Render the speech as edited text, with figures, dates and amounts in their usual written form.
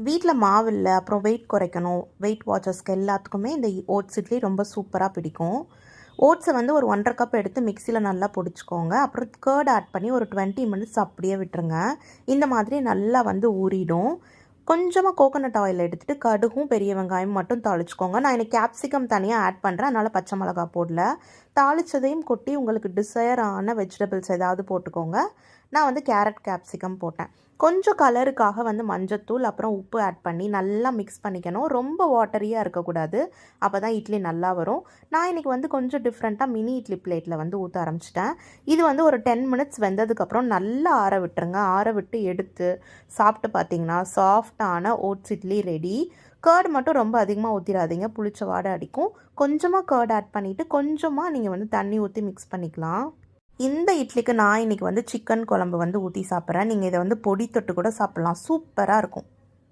வீட்டில் மாவு இல்லை, அப்புறம் வெயிட் குறைக்கணும், வெயிட் வாட்சர்ஸ்க்கு எல்லாத்துக்குமே இந்த ஓட்ஸ் இட்லி ரொம்ப சூப்பராக பிடிக்கும். ஓட்ஸை வந்து ஒரு 1½ கப் எடுத்து மிக்சியில் நல்லா பொடிச்சுக்கோங்க. அப்புறம் கர்ட் ஆட் பண்ணி ஒரு 20 மினிட்ஸ் அப்படியே விட்டுருங்க. இந்த மாதிரி நல்லா வந்து ஊறிடும். கொஞ்சமாக கோகோனட் ஆயில் எடுத்துகிட்டு கடுகும் பெரிய வெங்காயம் மட்டும் தாளிச்சுக்கோங்க. நான் இன்னைக்கு கேப்சிகம் தனியாக ஆட் பண்ணுறேன், அதனால் பச்சை மிளகா போடல. தாளித்ததையும் கொட்டி உங்களுக்கு டிசையர் ஆன வெஜிடபிள்ஸ் ஏதாவது போட்டுக்கோங்க. நான் வந்து கேரட் கேப்சிகம் போட்டேன். கொஞ்சம் கலருக்காக வந்து மஞ்சத்தூள் அப்புறம் உப்பு ஆட் பண்ணி நல்லா மிக்ஸ் பண்ணிக்கணும். ரொம்ப வாட்டரியாக இருக்கக்கூடாது, அப்போ தான் இட்லி நல்லா வரும். நான் இன்றைக்கி வந்து கொஞ்சம் டிஃப்ரெண்ட்டாக மினி இட்லி பிளேட்டில் வந்து ஊற்ற ஆரம்பிச்சிட்டேன். இது வந்து ஒரு 10 மினிட்ஸ் வெந்ததுக்கப்புறம் நல்லா ஆற விட்டுருங்க. ஆற விட்டு எடுத்து சாப்பிட்டு பார்த்தீங்கன்னா சாஃப்டான ஓட்ஸ் இட்லி ரெடி. கர்டு மட்டும் ரொம்ப அதிகமாக ஊற்றிடாதீங்க, புளிச்ச வாடை அடிக்கும். கொஞ்சமாக கர்ட் ஆட் பண்ணிவிட்டு கொஞ்சமாக நீங்கள் வந்து தண்ணி ஊற்றி மிக்ஸ் பண்ணிக்கலாம். இந்த இட்லிக்கு நான் இன்றைக்கி வந்து சிக்கன் குழம்பு வந்து ஊற்றி சாப்பிட்றேன். நீங்கள் இதை வந்து பொடி தொட்டு கூட சாப்பிட்லாம், சூப்பராக இருக்கும்.